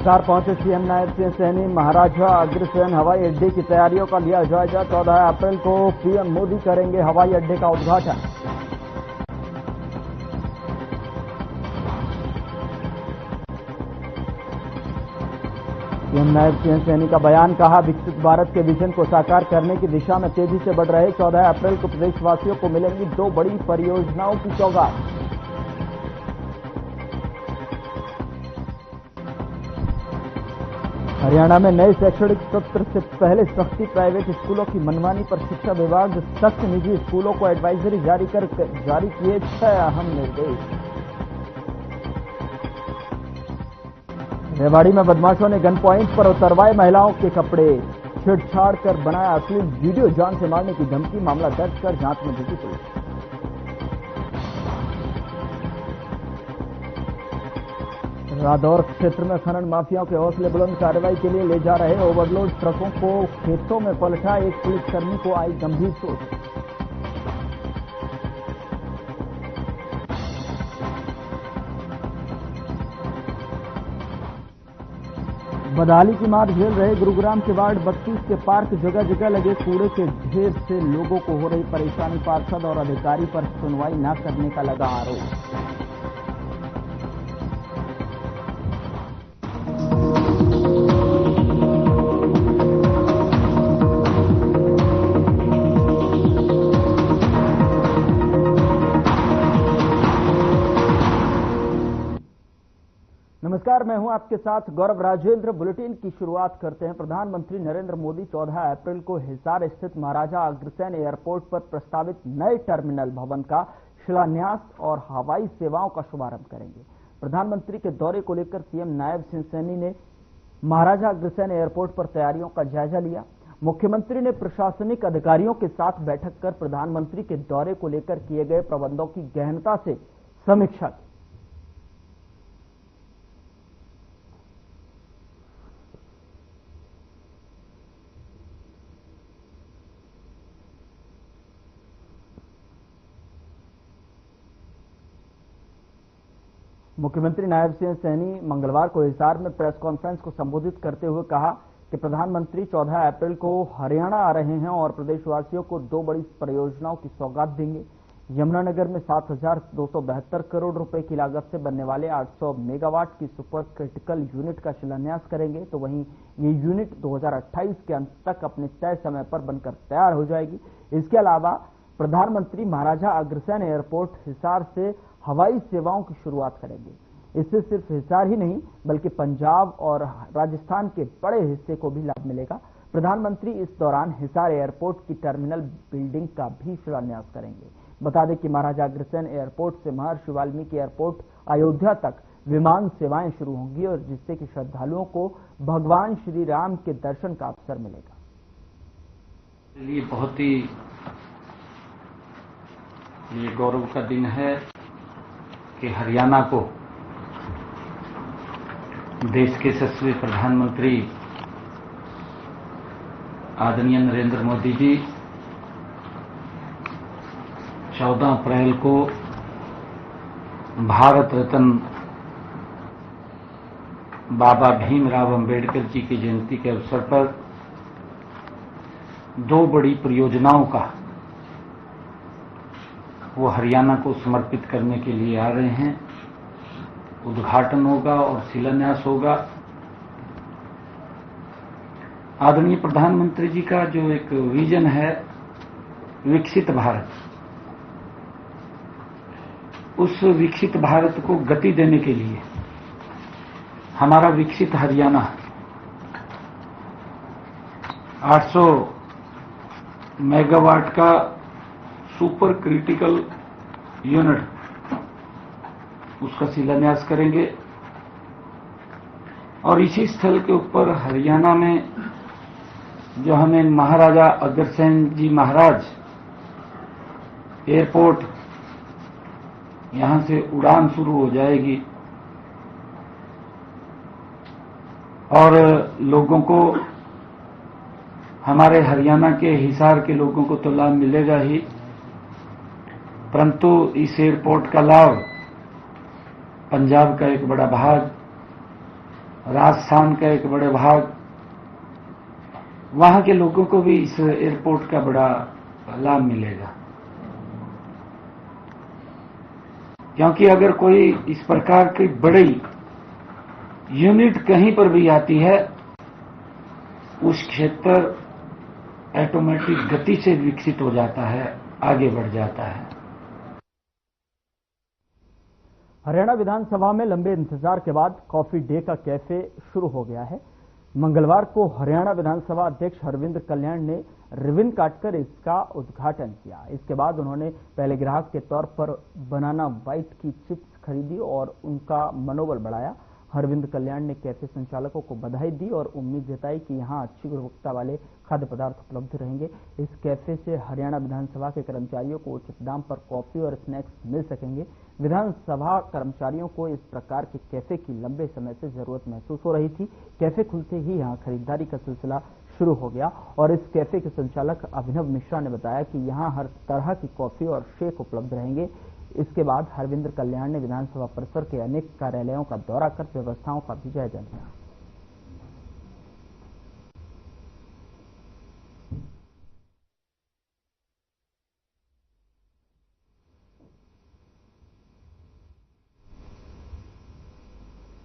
हिसार पहुंचे सीएम नायब सिंह सैनी। महाराजा अग्रसेन हवाई अड्डे की तैयारियों का लिया जायजा। 14 अप्रैल को पीएम मोदी करेंगे हवाई अड्डे का उद्घाटन। सीएम नायब सिंह सैनी का बयान, कहा विकसित भारत के विजन को साकार करने की दिशा में तेजी से बढ़ रहे 14 अप्रैल को प्रदेशवासियों को मिलेंगी 2 बड़ी परियोजनाओं की सौगात। हरियाणा में नए शैक्षणिक सत्र से पहले सख्ती, प्राइवेट स्कूलों की मनमानी पर शिक्षा विभाग सख्त, निजी स्कूलों को एडवाइजरी जारी किए 6 अहम निर्देश। रेवाड़ी में बदमाशों ने गन पॉइंट पर उतरवाए महिलाओं के कपड़े, छेड़छाड़ कर बनाया अश्लील वीडियो, जान से मारने की धमकी, मामला दर्ज कर जांच में जुटी पुलिस। रादौर क्षेत्र में खनन माफियाओं के हौसले बुलंद, कार्रवाई के लिए ले जा रहे ओवरलोड ट्रकों को खेतों में पलटा, एक पुलिसकर्मी को आई गंभीर चोट। बदहाली की मार झेल रहे गुरुग्राम के वार्ड 32 के पार्क, जगह जगह लगे कूड़े के ढेर से लोगों को हो रही परेशानी, पार्षद और अधिकारी पर सुनवाई न करने का लगा आरोप। नमस्कार, मैं हूं आपके साथ गौरव राजेंद्र। बुलेटिन की शुरुआत करते हैं। प्रधानमंत्री नरेंद्र मोदी 14 अप्रैल को हिसार स्थित महाराजा अग्रसेन एयरपोर्ट पर प्रस्तावित नए टर्मिनल भवन का शिलान्यास और हवाई सेवाओं का शुभारंभ करेंगे। प्रधानमंत्री के दौरे को लेकर सीएम नायब सिंह सैनी ने महाराजा अग्रसेन एयरपोर्ट पर तैयारियों का जायजा लिया। मुख्यमंत्री ने प्रशासनिक अधिकारियों के साथ बैठक कर प्रधानमंत्री के दौरे को लेकर किए गए प्रबंधों की गहनता से समीक्षा की। मुख्यमंत्री नायब सिंह सैनी मंगलवार को हिसार में प्रेस कॉन्फ्रेंस को संबोधित करते हुए कहा कि प्रधानमंत्री 14 अप्रैल को हरियाणा आ रहे हैं और प्रदेशवासियों को 2 बड़ी परियोजनाओं की सौगात देंगे। यमुनानगर में 7,272 करोड़ रुपए की लागत से बनने वाले 800 मेगावाट की सुपर क्रिटिकल यूनिट का शिलान्यास करेंगे, तो वहीं ये यूनिट 2028 के अंत तक अपने तय समय पर बनकर तैयार हो जाएगी। इसके अलावा प्रधानमंत्री महाराजा अग्रसेन एयरपोर्ट हिसार से हवाई सेवाओं की शुरुआत करेंगे। इससे सिर्फ हिसार ही नहीं बल्कि पंजाब और राजस्थान के बड़े हिस्से को भी लाभ मिलेगा। प्रधानमंत्री इस दौरान हिसार एयरपोर्ट की टर्मिनल बिल्डिंग का भी शिलान्यास करेंगे। बता दें कि महाराजा अग्रसेन एयरपोर्ट से महर्षि वाल्मीकि एयरपोर्ट अयोध्या तक विमान सेवाएं शुरू होंगी और जिससे कि श्रद्धालुओं को भगवान श्री राम के दर्शन का अवसर मिलेगा। ये बहुत ही गौरव का दिन है कि हरियाणा को देश के यशस्वी प्रधानमंत्री आदरणीय नरेंद्र मोदी जी 14 अप्रैल को भारत रत्न बाबा भीमराव अंबेडकर जी की जयंती के अवसर पर 2 बड़ी परियोजनाओं का वो हरियाणा को समर्पित करने के लिए आ रहे हैं। उद्घाटन होगा और शिलान्यास होगा। आदरणीय प्रधानमंत्री जी का जो एक विजन है विकसित भारत, उस विकसित भारत को गति देने के लिए हमारा विकसित हरियाणा 800 मेगावाट का सुपर क्रिटिकल यूनिट उसका शिलान्यास करेंगे और इसी स्थल के ऊपर हरियाणा में जो हमें महाराजा अग्रसेन जी महाराज एयरपोर्ट यहां से उड़ान शुरू हो जाएगी और लोगों को, हमारे हरियाणा के हिसार के लोगों को तो लाभ मिलेगा ही, परंतु इस एयरपोर्ट का लाभ पंजाब का एक बड़ा भाग राजस्थान का एक बड़े भाग, वहां के लोगों को भी इस एयरपोर्ट का बड़ा लाभ मिलेगा। क्योंकि अगर कोई इस प्रकार की बड़ी यूनिट कहीं पर भी आती है, उस क्षेत्र ऑटोमेटिक गति से विकसित हो जाता है, आगे बढ़ जाता है। हरियाणा विधानसभा में लंबे इंतजार के बाद कॉफी डे का कैफे शुरू हो गया है। मंगलवार को हरियाणा विधानसभा अध्यक्ष हरविंद्र कल्याण ने रिबन काटकर इसका उद्घाटन किया। इसके बाद उन्होंने पहले ग्राहक के तौर पर बनाना बाइट की चिप्स खरीदी और उनका मनोबल बढ़ाया। हरविंद्र कल्याण ने कैफे संचालकों को बधाई दी और उम्मीद जताई कि यहां अच्छी गुणवत्ता वाले खाद्य पदार्थ उपलब्ध रहेंगे। इस कैफे से हरियाणा विधानसभा के कर्मचारियों को उचित दाम पर कॉफी और स्नैक्स मिल सकेंगे। विधानसभा कर्मचारियों को इस प्रकार के कैफे की लंबे समय से जरूरत महसूस हो रही थी। कैफे खुलते ही यहां खरीदारी का सिलसिला शुरू हो गया और इस कैफे के संचालक अभिनव मिश्रा ने बताया कि यहां हर तरह की कॉफी और शेक उपलब्ध रहेंगे। इसके बाद हरविंद्र कल्याण ने विधानसभा परिसर के अनेक कार्यालयों का दौरा कर व्यवस्थाओं का भी जायजा लिया।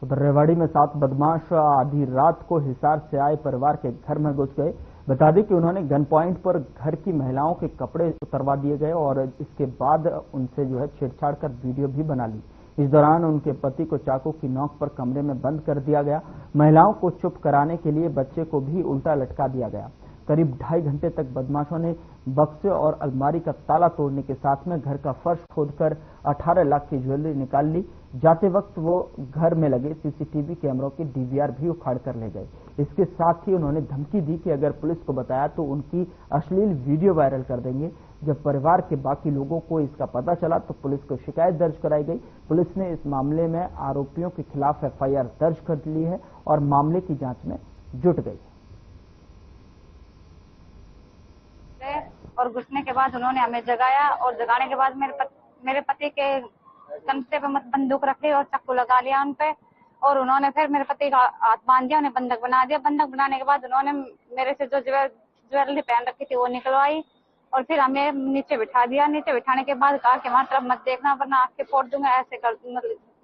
उधर रेवाड़ी में 7 बदमाश आधी रात को हिसार से आए परिवार के घर में घुस गए। बता दें कि उन्होंने गन पॉइंट पर घर की महिलाओं के कपड़े उतरवा दिए गए और इसके बाद उनसे छेड़छाड़ कर वीडियो भी बना ली। इस दौरान उनके पति को चाकू की नोक पर कमरे में बंद कर दिया गया। महिलाओं को चुप कराने के लिए बच्चे को भी उल्टा लटका दिया गया। करीब 2.5 घंटे तक बदमाशों ने बक्से और अलमारी का ताला तोड़ने के साथ में घर का फर्श खोदकर 18 लाख की ज्वेलरी निकाल ली। जाते वक्त वो घर में लगे सीसीटीवी कैमरों के डीवीआर भी उखाड़ कर ले गए। इसके साथ ही उन्होंने धमकी दी कि अगर पुलिस को बताया तो उनकी अश्लील वीडियो वायरल कर देंगे। जब परिवार के बाकी लोगों को इसका पता चला तो पुलिस को शिकायत दर्ज कराई गई। पुलिस ने इस मामले में आरोपियों के खिलाफ एफआईआर दर्ज कर ली है और मामले की जांच में जुट गई। और घुसने के बाद उन्होंने हमें जगाया और जगाने के बाद मेरे पति के कंधे पे बंदूक रखी और चाकू लगा लिया उन पे और उन्होंने फिर मेरे पति का हाथ बांध दिया, उन्हें बंधक बना दिया। बंधक बनाने के बाद उन्होंने मेरे से जो ज्वेलरी पहन रखी थी वो निकलवाई और फिर हमें नीचे बिठा दिया। नीचे बिठाने के बाद कहा कि हमारी तरफ मत देखना वरना आँख के फोड़ दूंगा, ऐसे कर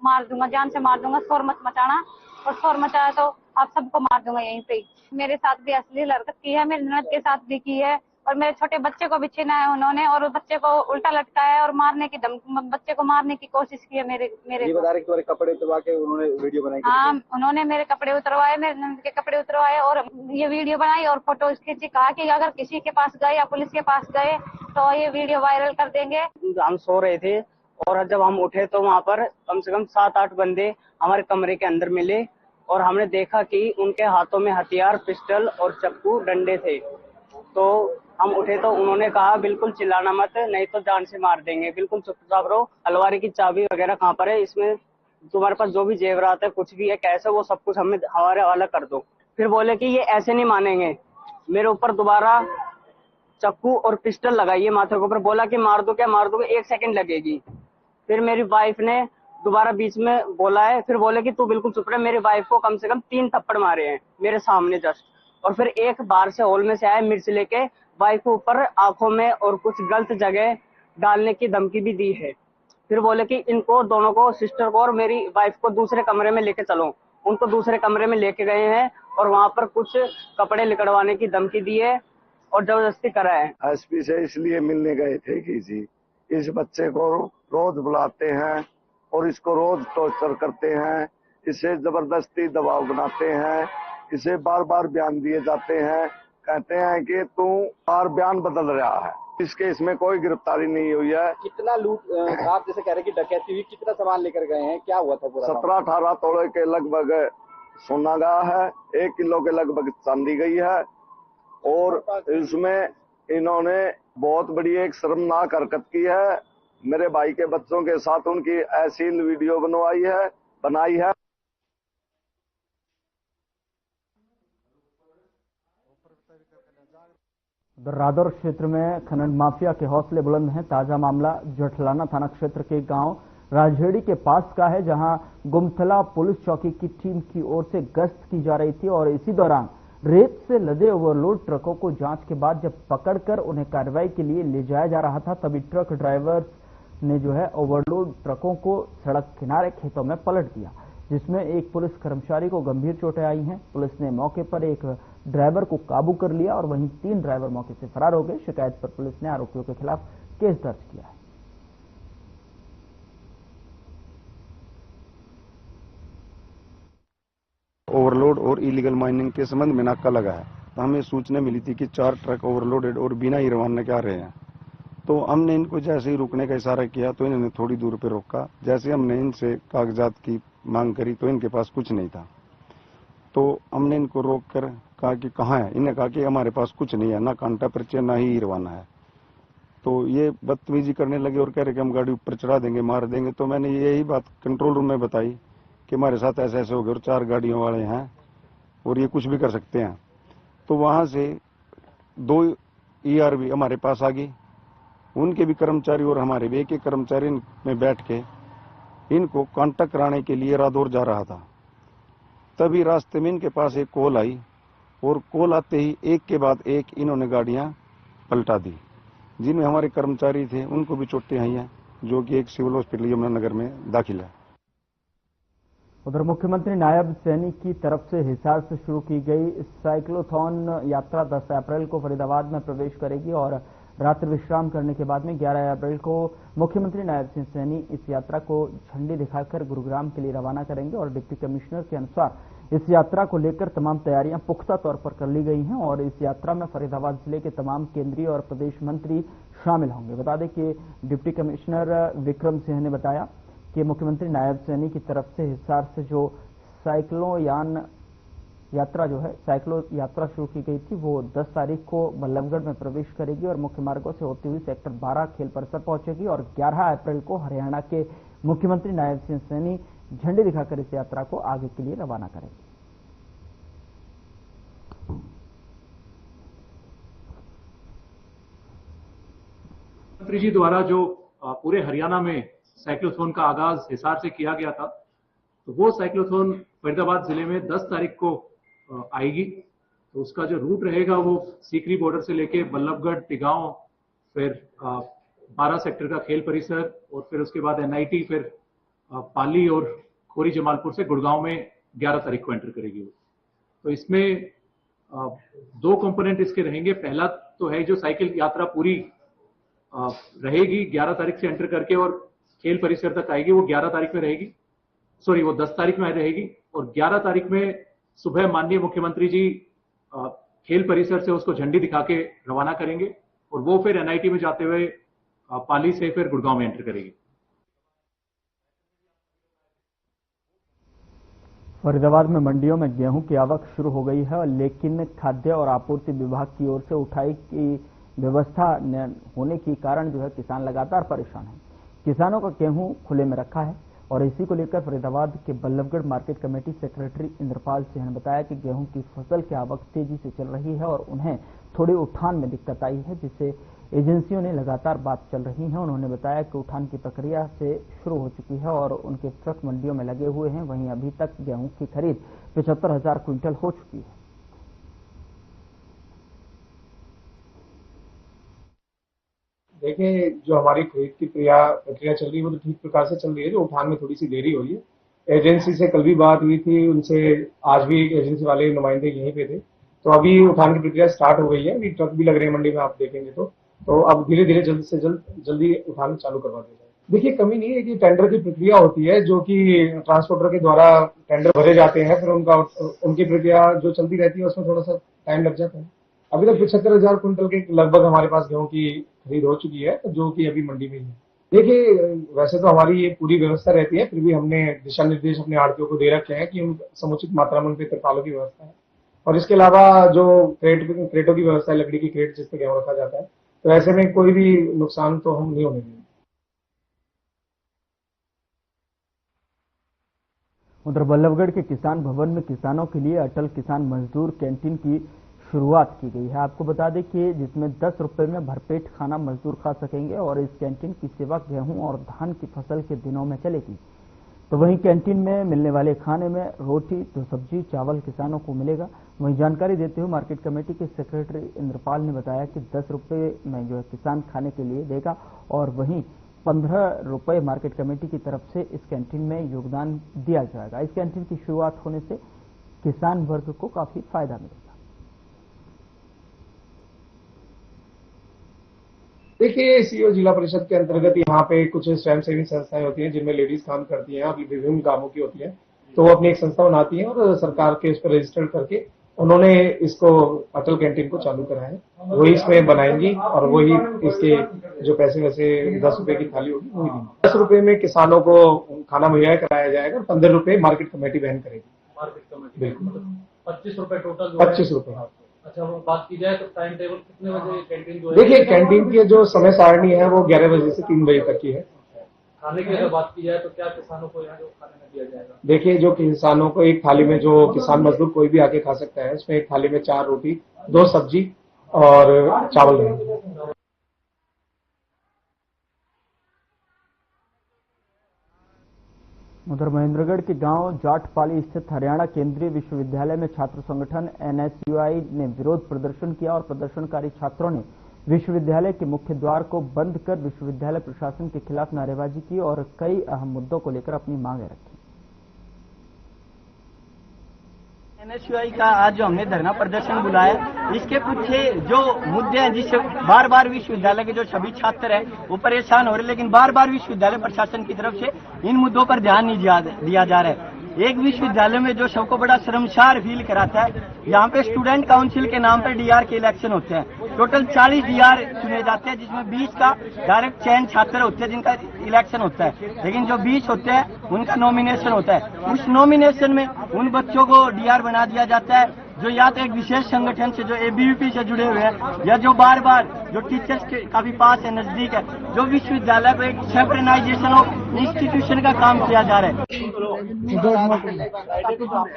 मार दूंगा, जान से मार दूंगा, शोर मत मचाना और शोर मचाया तो आप सबको मार दूंगा यहीं पे। मेरे साथ भी अश्लील हरकत की है, मेरी ननद के साथ भी की है और मेरे छोटे बच्चे को भी छीना है उन्होंने और बच्चे को उल्टा लटकाया है और मारने की बच्चे को मारने की कोशिश की है। मेरे ये बता रहे तुम्हारे कपड़े उतरवा के उन्होंने वीडियो बनाई? हाँ, उन्होंने मेरे कपड़े उतरवाए, मेरे ननद के कपड़े उतरवाए और ये वीडियो बनाई और फोटो खींची। कहा कि अगर किसी के पास गए या पुलिस के पास गए तो ये वीडियो वायरल कर देंगे। हम सो रहे थे और जब हम उठे तो वहाँ पर कम से कम 7-8 बंदे हमारे कमरे के अंदर मिले और हमने देखा कि उनके हाथों में हथियार, पिस्टल और चाकू, डंडे थे। तो हम उठे तो उन्होंने कहा बिल्कुल चिल्लाना मत, नहीं तो जान से मार देंगे, बिल्कुल चुपचाप रहो। अलमारी की चाबी वगैरह कहाँ पर है, इसमें तुम्हारे पास जो भी जेवरात है, कुछ भी है, कैसे, वो सब कुछ हमें हमारे हवाले कर दो। फिर बोले कि ये ऐसे नहीं मानेंगे। मेरे ऊपर दोबारा चाकू और पिस्टल लगाइए माथे के ऊपर। बोला कि मार दो, क्या मार दोगे, 1 सेकंड लगेगी। फिर मेरी वाइफ ने दोबारा बीच में बोला है, फिर बोले कि तू बिल्कुल चुप रहे। मेरी वाइफ को कम से कम 3 थप्पड़ मारे हैं मेरे सामने जस्ट। और फिर एक बाहर से हॉल में से आया मिर्च लेके वाइफ को ऊपर आंखों में और कुछ गलत जगह डालने की धमकी भी दी है। फिर बोले कि इनको दोनों को, सिस्टर को और मेरी वाइफ को दूसरे कमरे में लेके चलो। उनको दूसरे कमरे में लेके गए हैं और वहां पर कुछ कपड़े निकलवाने की धमकी दी है और जबरदस्ती करा है। एसपी से इसलिए मिलने गए थे कि जी इस बच्चे को रोज बुलाते हैं और इसको रोज टॉर्चर करते हैं, इसे जबरदस्ती दबाव बनाते हैं, इसे बार बार बयान दिए जाते हैं, कहते हैं कि तू बार बयान बदल रहा है। इस केस में कोई गिरफ्तारी नहीं हुई है। कितना लूट, आप जैसे कह रहे कि डकैती हुई, कितना सामान लेकर गए हैं, क्या हुआ था पूरा? 17-18 तोले के लगभग सोना गया है, 1 किलो के लगभग चांदी गई है और इसमें इन्होंने बहुत बड़ी एक शर्मनाक हरकत की है। मेरे भाई के बच्चों के साथ उनकी अश्लील वीडियो बनाई है। रादौर क्षेत्र में खनन माफिया के हौसले बुलंद हैं। ताजा मामला जठलाना थाना क्षेत्र के गांव राजहेड़ी के पास का है, जहां गुमथला पुलिस चौकी की टीम की ओर से गश्त की जा रही थी और इसी दौरान रेत से लदे ओवरलोड ट्रकों को जांच के बाद जब पकड़कर उन्हें कार्रवाई के लिए ले जाया जा रहा था, तभी ट्रक ड्राइवर्स ने जो है ओवरलोड ट्रकों को सड़क किनारे खेतों में पलट दिया, जिसमें एक पुलिस कर्मचारी को गंभीर चोटें आई हैं। पुलिस ने मौके पर एक ड्राइवर को काबू कर लिया और वहीं 3 ड्राइवर मौके से फरार हो गए। शिकायत पर पुलिस ने आरोपियों के खिलाफ केस दर्ज किया है। ओवरलोड और इलीगल माइनिंग के संबंध में नाका लगा है, तो हमें सूचना मिली थी कि 4 ट्रक ओवरलोडेड और बिना ही रवाना के आ रहे हैं। तो हमने इनको जैसे ही रुकने का इशारा किया तो इन्होंने थोड़ी दूर पे रोका। जैसे हमने इनसे कागजात की मांग करी तो इनके पास कुछ नहीं था, तो हमने इनको रोक कर कहा कि कहाँ है। इन्हें कहा कि हमारे पास कुछ नहीं है, ना कांटा पर्चा ना ही रवाना है। तो ये बदतमीजी करने लगे और कह रहे कि हम गाड़ी ऊपर चढ़ा देंगे, मार देंगे। तो मैंने यही बात कंट्रोल रूम में बताई कि हमारे साथ ऐसे ऐसे हो गए और 4 गाड़ियों वाले हैं और ये कुछ भी कर सकते हैं। तो वहां से 2 ERV हमारे पास आ गई, उनके भी कर्मचारी और हमारे भी एक कर्मचारी में बैठ के इनको कांटेक्ट कराने के लिए रादौर जा रहा था। तभी रास्ते में इनके पास एक कॉल आई और कॉल आते ही एक के बाद एक इन्होंने गाड़ियां पलटा दी। जिनमें हमारे कर्मचारी थे उनको भी चोटें आई हैं, जो कि एक सिविल हॉस्पिटल यमुनानगर में दाखिल है। उधर मुख्यमंत्री नायब सैनी की तरफ से हिसार से शुरू की गई साइक्लोथॉन यात्रा 10 अप्रैल को फरीदाबाद में प्रवेश करेगी और रात्रि विश्राम करने के बाद में 11 अप्रैल को मुख्यमंत्री नायब सिंह सैनी इस यात्रा को झंडी दिखाकर गुरुग्राम के लिए रवाना करेंगे। और डिप्टी कमिश्नर के अनुसार इस यात्रा को लेकर तमाम तैयारियां पुख्ता तौर पर कर ली गई हैं और इस यात्रा में फरीदाबाद जिले के तमाम केंद्रीय और प्रदेश मंत्री शामिल होंगे। बता दें कि डिप्टी कमिश्नर विक्रम सिंह ने बताया कि मुख्यमंत्री नायब सैनी की तरफ से हिसार से जो साइक्लो यात्रा शुरू की गई थी, वो 10 तारीख को बल्लभगढ़ में प्रवेश करेगी और मुख्य मार्गों से होती हुई सेक्टर 12 खेल परिसर पहुंचेगी और 11 अप्रैल को हरियाणा के मुख्यमंत्री नायब सिंह सैनी झंडी दिखाकर इस यात्रा को आगे के लिए रवाना करेंगे। मंत्री जी द्वारा जो पूरे हरियाणा में साइक्लोथॉन का आगाज हिसार से किया गया था, तो वो साइक्लोथॉन फरीदाबाद जिले में 10 तारीख को आएगी। तो उसका जो रूट रहेगा वो सीकरी बॉर्डर से लेके बल्लभगढ़, टिगांव, फिर 12 सेक्टर का खेल परिसर और फिर उसके बाद NIT, फिर पाली और खोरी जमालपुर से गुड़गांव में 11 तारीख को एंटर करेगी। तो इसमें 2 कंपोनेंट इसके रहेंगे। पहला तो है जो साइकिल यात्रा पूरी रहेगी 11 तारीख से एंटर करके और खेल परिसर तक आएगी, वो 11 तारीख में रहेगी, वो 10 तारीख में रहेगी और 11 तारीख में सुबह माननीय मुख्यमंत्री जी खेल परिसर से उसको झंडी दिखा के रवाना करेंगे और वो फिर NIT में जाते हुए पाली से फिर गुड़गांव में एंटर करेगी। फरीदाबाद में मंडियों में गेहूं की आवक शुरू हो गई है, लेकिन खाद्य और आपूर्ति विभाग की ओर से उठाई की व्यवस्था न होने के कारण जो है किसान लगातार परेशान हैं। किसानों का गेहूं खुले में रखा है और इसी को लेकर फरीदाबाद के Ballabhgarh market committee secretary Indrapal Singh ने बताया कि गेहूं की फसल की आवक तेजी से चल रही है और उन्हें थोड़ी उठान में दिक्कत आई है, जिससे एजेंसियों ने लगातार बात चल रही है। उन्होंने बताया कि उठान की प्रक्रिया से शुरू हो चुकी है और उनके ट्रक मंडियों में लगे हुए हैं। वहीं अभी तक गेहूं की खरीद 75,000 क्विंटल हो चुकी है। देखिए, जो हमारी खरीद की प्रक्रिया चल रही है वो तो ठीक प्रकार से चल रही है। जो उठान में थोड़ी सी देरी हुई है। एजेंसी से कल भी बात हुई थी, उनसे आज भी एजेंसी वाले नुमाइंदे यहीं पे थे, तो अभी उठान की प्रक्रिया स्टार्ट हो गई है। अभी ट्रक भी लग रहे हैं मंडी में, आप देखेंगे तो अब धीरे धीरे जल्द से जल्दी उठान चालू करवा दिया जाए। देखिए, कमी नहीं है कि टेंडर की प्रक्रिया होती है, जो कि ट्रांसपोर्टर के द्वारा टेंडर भरे जाते हैं, फिर उनकी प्रक्रिया जो चलती रहती है उसमें थोड़ा सा टाइम लग जाता है। अभी तक 75,000 क्विंटल के लगभग हमारे पास गेहूं की खरीद हो चुकी है, जो कि अभी मंडी में ही है। देखिए, वैसे तो हमारी ये पूरी व्यवस्था रहती है, फिर भी हमने दिशा निर्देश अपने आड़तियों को दे रखे हैं कि हम समुचित मात्रा में उन पे तिरपालों की व्यवस्था है और इसके अलावा जो क्रेटों की व्यवस्था है, लकड़ी की क्रेट जिस पे गेहूं रखा जाता है, तो ऐसे में कोई भी नुकसान तो हम नहीं होने देंगे। उधर बल्लभगढ़ के किसान भवन में किसानों के लिए अटल किसान मजदूर कैंटीन की शुरुआत की गई है। आपको बता दें कि जिसमें 10 रुपए में भरपेट खाना मजदूर खा सकेंगे और इस कैंटीन की सेवा गेहूं और धान की फसल के दिनों में चलेगी। तो वहीं कैंटीन में मिलने वाले खाने में रोटी, 2 सब्जी, चावल किसानों को मिलेगा। वहीं जानकारी देते हुए मार्केट कमेटी के सेक्रेटरी इंद्रपाल ने बताया कि 10 रुपए में जो है किसान खाने के लिए देगा और वहीं 15 रुपए मार्केट कमेटी की तरफ से इस कैंटीन में योगदान दिया जाएगा। इस कैंटीन की शुरुआत होने से किसान वर्ग को काफी फायदा मिलेगा। देखिए, सीओ जिला परिषद के अंतर्गत यहाँ पे कुछ स्वयंसेवी संस्थाएं होती हैं जिनमें लेडीज काम करती हैं, अभी विभिन्न कामों की होती हैं, तो वो अपनी एक संस्था बनाती हैं और सरकार के उस पर रजिस्टर करके उन्होंने इसको अटल कैंटीन को चालू करा है। वही इसमें बनाएंगी और वही इसके जो पैसे वैसे 10 रुपए की थाली होगी वही देंगे। 10 रुपए में किसानों को खाना मुहैया कराया जाएगा और 15 रुपए मार्केट कमेटी वहन करेगी। मार्केट कमेटी बिल्कुल 25 रुपए टोटल। 25 रुपए। अच्छा, वो बात की जाए तो टाइम टेबल कितने बजे कैंटीन जो है? देखिए, कैंटीन की जो समय सारणी है वो 11 बजे से 3 बजे तक की है। खाने की अगर बात की जाए तो क्या किसानों को यहाँ जो खाने में दिया जाएगा? देखिए, जो किसानों को एक थाली में, जो किसान मजदूर कोई भी आके खा सकता है, इसमें एक थाली में 4 रोटी, 2 सब्जी और चावल रहेंगे। उधर महेंद्रगढ़ के गांव जाटपाली स्थित हरियाणा केंद्रीय विश्वविद्यालय में छात्र संगठन NSUI ने विरोध प्रदर्शन किया और प्रदर्शनकारी छात्रों ने विश्वविद्यालय के मुख्य द्वार को बंद कर विश्वविद्यालय प्रशासन के खिलाफ नारेबाजी की और कई अहम मुद्दों को लेकर अपनी मांगें रखी। NSUI का आज जो हमने धरना प्रदर्शन बुलाया, इसके पीछे जो मुद्दे हैं जिससे बार बार विश्वविद्यालय के जो सभी छात्र हैं वो परेशान हो रहे, लेकिन बार बार विश्वविद्यालय प्रशासन की तरफ से इन मुद्दों पर ध्यान नहीं दिया जा रहा है। एक विश्वविद्यालय में जो सबको बड़ा शर्मसार फील कराता है, यहाँ पे स्टूडेंट काउंसिल के नाम पर DR के इलेक्शन होते हैं। टोटल 40 DR चुने जाते हैं, जिसमें 20 का डायरेक्ट चयन छात्र होते हैं जिनका इलेक्शन होता है, लेकिन जो 20 होते हैं उनका नॉमिनेशन होता है। उस नॉमिनेशन में उन बच्चों को DR बना दिया जाता है जो या तो एक विशेष संगठन से, जो ABVP से जुड़े हुए हैं, या जो बार बार जो टीचर्स के काफी पास है, नजदीक है, जो विश्वविद्यालय को एक सेपरेटाइजेशन ऑफ इंस्टीट्यूशन का काम किया जा रहा है।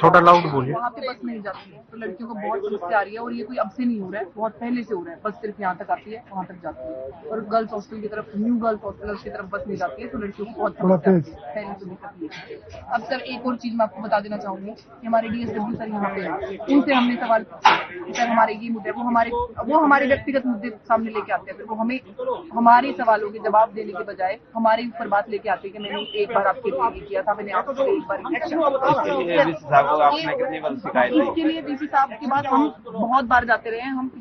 थोड़ा लाउड बोलिए। वहाँ पे बस नहीं जाती है तो लड़कियों को बहुत समस्या आ रही है और ये कोई अब से नहीं हो रहा है, बहुत पहले से हो रहा है। बस सिर्फ यहाँ तक आती है, वहाँ तक जाती है और गर्ल्स हॉस्टल की तरफ, न्यू गर्ल्स हॉस्टल की तरफ बस नहीं जाती है, तो लड़कियों को बहुत समस्या आती है। पहले तो दिक्कत ये है। अब सर एक और चीज मैं आपको बता देना चाहूंगी कि हमारे DSW सर यहाँ पे है, उनसे हमने सवाल सर हमारे ये मुद्दे, वो हमारे व्यक्तिगत मुद्दे सामने लेके आते हैं, फिर वो हमें हमारे सवालों के जवाब देने के बजाय हमारे ऊपर बात लेके आते हैं कि मैंने एक बार आपके लिए किया था, मैंने आपसे एक बार इसके लिए DC साहब के बाद हम बहुत बार जाते रहे हैं। हम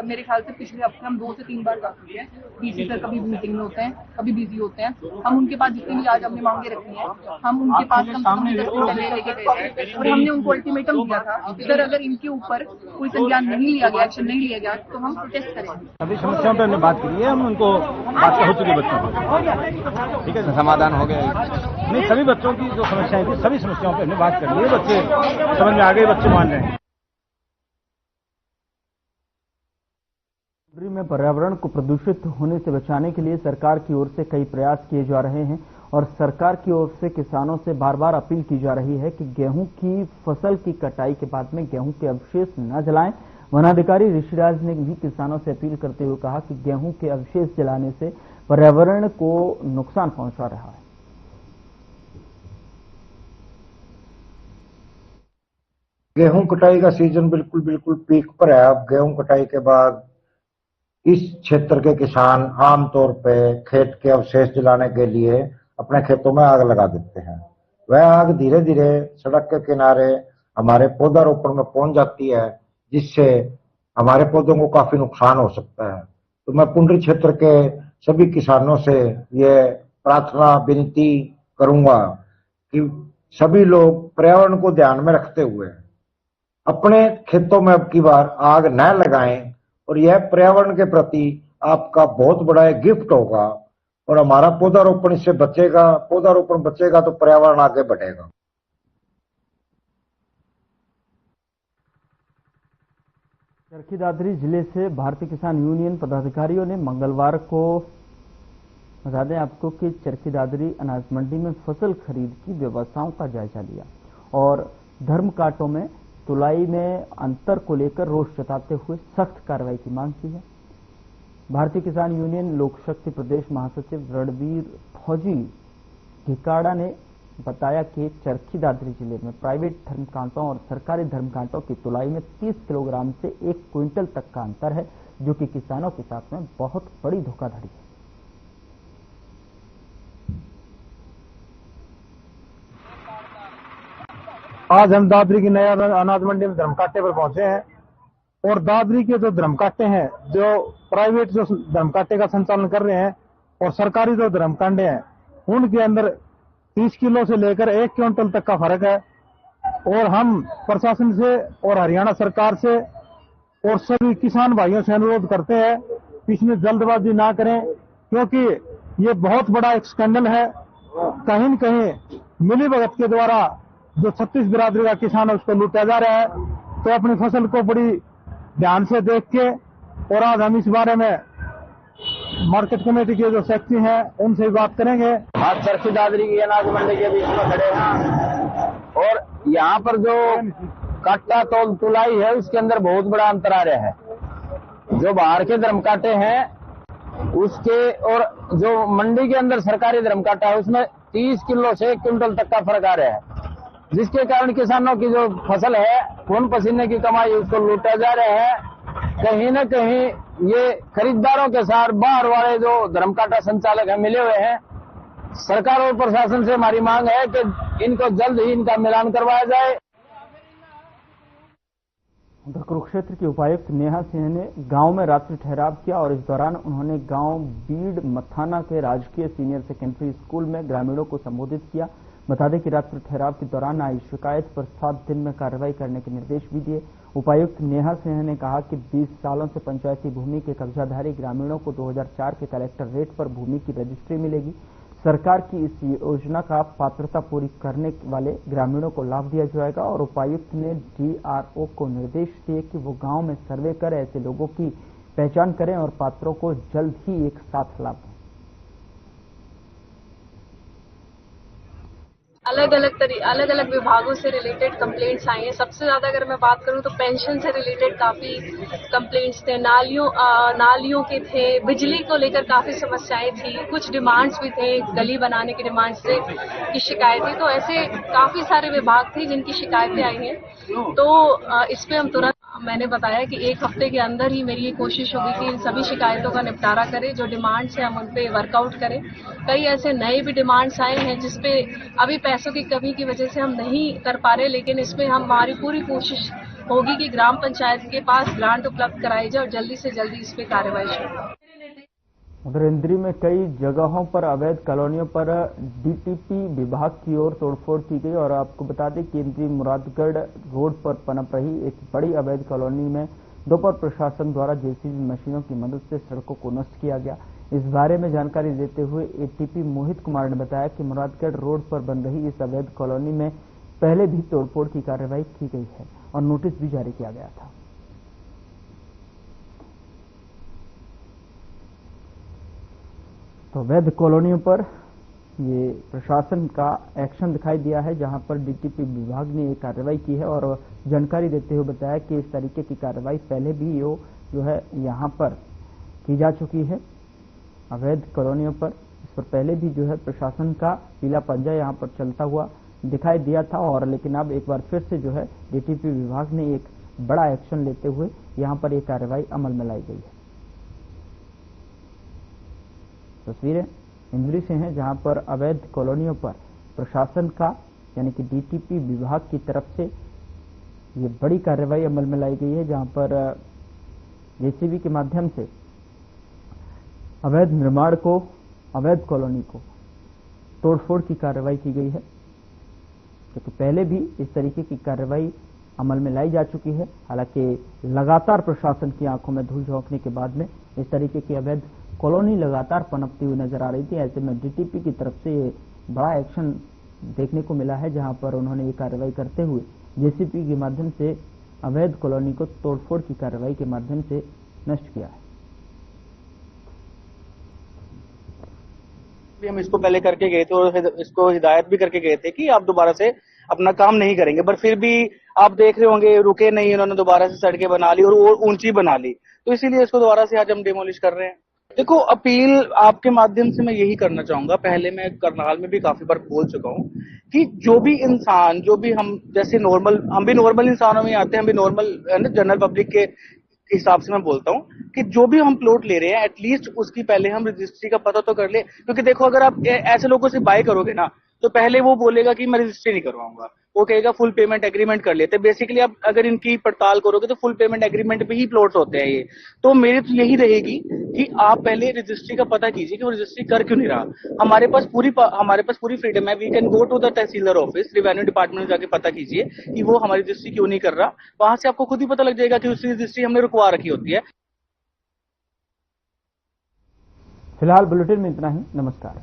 मेरे ख्याल से पिछले हफ्ते हम 2 से 3 बार जा चुके हैं। DC सर कभी मीटिंग में होते हैं, कभी बिजी होते हैं। हम उनके पास जितनी भी आज हमने मांगे रखी हैं, हम उनके पास लेके गए थे और हमने उनको अल्टीमेटम दिया था सर अगर इनके ऊपर कोई संज्ञान नहीं लिया गया, एक्शन नहीं लिया गया तो हम प्रोटेस्ट करेंगे। सभी समस्याओं पर हमने बात की है, हम उनको बात हो चुकी बच्चों को, ठीक है, समाधान हो गया। नहीं, सभी बच्चों की जो समस्याएं थी सभी समस्याओं पर हमने बात कर ली है, बच्चे समझ में आ गए, बच्चे मान रहे हैं। में पर्यावरण को प्रदूषित होने से बचाने के लिए सरकार की ओर से कई प्रयास किए जा रहे हैं और सरकार की ओर से किसानों से बार बार अपील की जा रही है कि गेहूं की फसल की कटाई के बाद में गेहूं के अवशेष न जलाएं। वनाधिकारी ऋषिराज ने भी किसानों से अपील करते हुए कहा कि गेहूं के अवशेष जलाने से पर्यावरण को नुकसान पहुंचा रहा है। गेहूं कटाई का सीजन बिल्कुल पीक पर है। अब गेहूं कटाई के बाद इस क्षेत्र के किसान आमतौर पे खेत के अवशेष जलाने के लिए अपने खेतों में आग लगा देते हैं। वह आग धीरे धीरे सड़क के किनारे हमारे पौधारोपण में पहुंच जाती है, जिससे हमारे पौधों को काफी नुकसान हो सकता है। तो मैं पुंडरी क्षेत्र के सभी किसानों से ये प्रार्थना विनती करूंगा कि सभी लोग पर्यावरण को ध्यान में रखते हुए अपने खेतों में अब की बार आग न लगाएं और यह पर्यावरण के प्रति आपका बहुत बड़ा एक गिफ्ट होगा और हमारा पौधारोपण इससे बचेगा। पौधारोपण बचेगा तो पर्यावरण आगे बढ़ेगा। चरखी दादरी जिले से भारतीय किसान यूनियन पदाधिकारियों ने मंगलवार को, बता दें आपको कि चरखी दादरी अनाज मंडी में फसल खरीद की व्यवस्थाओं का जायजा लिया और धर्म कांटों में तुलाई में अंतर को लेकर रोष जताते हुए सख्त कार्रवाई की मांग की है। भारतीय किसान यूनियन लोकशक्ति प्रदेश महासचिव रणवीर फौजी ढिकाड़ा ने बताया कि चरखी दादरी जिले में प्राइवेट धर्मकांटों और सरकारी धर्मकांटों की तुलाई में 30 किलोग्राम से 1 क्विंटल तक का अंतर है, जो कि किसानों के साथ में बहुत बड़ी धोखाधड़ी है। आज हम दादरी की नया अनाज मंडी में धर्मकाटे पर पहुंचे हैं और दादरी के जो धर्मकाटे हैं, जो प्राइवेट जो धर्मकाटे का संचालन कर रहे हैं और सरकारी जो धर्मकांडे हैं, उनके अंदर 30 किलो से लेकर 1 क्विंटल तक का फर्क है। और हम प्रशासन से और हरियाणा सरकार से और सभी किसान भाइयों से अनुरोध करते हैं कि इसमें जल्दबाजी ना करें, क्योंकि ये बहुत बड़ा एक स्कैंडल है। कहीं न कहीं मिलीभगत के द्वारा जो 36 बिरादरी का किसान है उसको लूटा जा रहा है। तो अपनी फसल को बड़ी ध्यान से देख के, और आज हम इस बारे में मार्केट कमेटी के जो सेक्रेटरी हैं उनसे भी बात करेंगे। आज चरखी दादरी की अनाज मंडी के बीच में खड़े हैं और यहाँ पर जो काटा तोल तुलाई है उसके अंदर बहुत बड़ा अंतर आ रहा है। जो बाहर के धर्मकाटे हैं उसके और जो मंडी के अंदर सरकारी धर्मकाटा है उसमें 30 किलो से 1 क्विंटल तक का फर्क आ रहा है, जिसके कारण किसानों की जो फसल है खून पसीने की कमाई उसको लूटा जा रहा है। कहीं न कहीं ये खरीदारों के साथ बाहर वाले जो धर्मकाटा संचालक है मिले हुए हैं। सरकार और प्रशासन से हमारी मांग है कि इनको जल्द ही इनका मिलान करवाया जाए। उधर कुरुक्षेत्र की उपायुक्त नेहा सिंह ने गांव में रात्रि ठहराव किया और इस दौरान उन्होंने गांव बीड़ मथाना के राजकीय सीनियर सेकेंडरी स्कूल में ग्रामीणों को संबोधित किया। बता दें कि रात्रि ठहराव के दौरान आई शिकायत पर 7 दिन में कार्रवाई करने के निर्देश भी दिए। उपायुक्त नेहा सिंह ने कहा कि 20 सालों से पंचायती भूमि के कब्जाधारी ग्रामीणों को 2004 के कलेक्टर रेट पर भूमि की रजिस्ट्री मिलेगी। सरकार की इस योजना का पात्रता पूरी करने वाले ग्रामीणों को लाभ दिया जाएगा और उपायुक्त ने डीआरओ को निर्देश दिए कि वो गांव में सर्वे कर ऐसे लोगों की पहचान करें और पात्रों को जल्द ही एक साथ लाभ दें। अलग अलग विभागों से रिलेटेड कंप्लेंट्स आई हैं। सबसे ज्यादा अगर मैं बात करूं तो पेंशन से रिलेटेड काफी कंप्लेंट्स थे, नालियों के थे, बिजली को लेकर काफी समस्याएं थी, कुछ डिमांड्स भी थे, गली बनाने की डिमांड्स से की शिकायतें। तो ऐसे काफी सारे विभाग थे जिनकी शिकायतें आई हैं। तो इस पे हम तुरंत, मैंने बताया कि 1 हफ्ते के अंदर ही मेरी ये कोशिश होगी कि इन सभी शिकायतों का निपटारा करें। जो डिमांड्स हैं हम उन पे वर्कआउट करें। कई ऐसे नए भी डिमांड्स आए हैं जिसपे अभी पैसों की कमी की वजह से हम नहीं कर पा रहे, लेकिन इसमें हमारी पूरी कोशिश होगी कि ग्राम पंचायत के पास ग्रांट उपलब्ध कराई जाए और जल्दी से जल्दी इस पे कार्रवाई शुरू हो। उधर इंद्री में कई जगहों पर अवैध कॉलोनियों पर डीटीपी विभाग की ओर तोड़फोड़ की गई और आपको बता दें कि इंद्री मुरादगढ़ रोड पर पनप रही एक बड़ी अवैध कॉलोनी में दोपहर प्रशासन द्वारा जेसीबी मशीनों की मदद से सड़कों को नष्ट किया गया। इस बारे में जानकारी देते हुए एटीपी मोहित कुमार ने बताया कि मुरादगढ़ रोड पर बन रही इस अवैध कॉलोनी में पहले भी तोड़फोड़ की कार्रवाई की गई है और नोटिस भी जारी किया गया था। तो अवैध कॉलोनियों पर ये प्रशासन का एक्शन दिखाई दिया है, जहां पर डीटीपी विभाग ने ये कार्रवाई की है और जानकारी देते हुए बताया कि इस तरीके की कार्रवाई पहले भी जो है यहां पर की जा चुकी है। अवैध कॉलोनियों पर इस पर पहले भी जो है प्रशासन का पीला पंजा यहां पर चलता हुआ दिखाई दिया था और लेकिन अब एक बार फिर से जो है डीटीपी विभाग ने एक बड़ा एक्शन लेते हुए यहां पर एक कार्रवाई अमल में लाई गई है। तस्वीरें इंद्री से हैं, जहां पर अवैध कॉलोनियों पर प्रशासन का यानी कि डीटीपी विभाग की तरफ से ये बड़ी कार्रवाई अमल में लाई गई है, जहां पर जेसीबी के माध्यम से अवैध निर्माण को, अवैध कॉलोनी को तोड़फोड़ की कार्रवाई की गई है, क्योंकि पहले भी इस तरीके की कार्रवाई अमल में लाई जा चुकी है। हालांकि लगातार प्रशासन की आंखों में धूल झोंकने के बाद में इस तरीके की अवैध कॉलोनी लगातार पनपती हुई नजर आ रही थी। ऐसे में डीटीपी की तरफ से ये बड़ा एक्शन देखने को मिला है, जहां पर उन्होंने ये कार्रवाई करते हुए जेसीबी के माध्यम से अवैध कॉलोनी को तोड़फोड़ की कार्रवाई के माध्यम से नष्ट किया है। हम इसको पहले करके गए थे और इसको हिदायत भी करके गए थे कि आप दोबारा से अपना काम नहीं करेंगे। पर फिर भी आप देख रहे होंगे रुके नहीं, उन्होंने दोबारा से सड़कें बना ली और ऊंची बना ली, तो इसीलिए इसको दोबारा से आज हम डिमोलिश कर रहे हैं। देखो, अपील आपके माध्यम से मैं यही करना चाहूंगा, पहले मैं करनाल में भी काफी बार बोल चुका हूँ कि जो भी इंसान, जो भी हम जैसे नॉर्मल, हम भी नॉर्मल इंसानों में आते हैं, हम भी नॉर्मल जनरल पब्लिक के हिसाब से मैं बोलता हूँ कि जो भी हम प्लॉट ले रहे हैं एटलीस्ट उसकी पहले हम रजिस्ट्री का पता तो कर ले। क्योंकि देखो, अगर आप ऐसे लोगों से बाय करोगे ना, तो पहले वो बोलेगा कि मैं रजिस्ट्री नहीं करवाऊंगा, वो कहेगा फुल पेमेंट एग्रीमेंट कर लेते। बेसिकली आप अगर इनकी पड़ताल करोगे तो फुल पेमेंट एग्रीमेंट पे ही प्लॉट्स होते हैं ये। तो मेरी तो यही रहेगी कि आप पहले रजिस्ट्री का पता कीजिए कि वो रजिस्ट्री कर क्यों नहीं रहा। हमारे पास पूरी फ्रीडम है, we can go to the tehsildar office, revenue department में जाके पता कीजिए कि वो हमारी रजिस्ट्री क्यों नहीं कर रहा। वहां से आपको खुद ही पता लग जाएगा कि उसकी रजिस्ट्री हमने रुकवा रखी होती है। फिलहाल बुलेटिन में इतना ही। नमस्कार।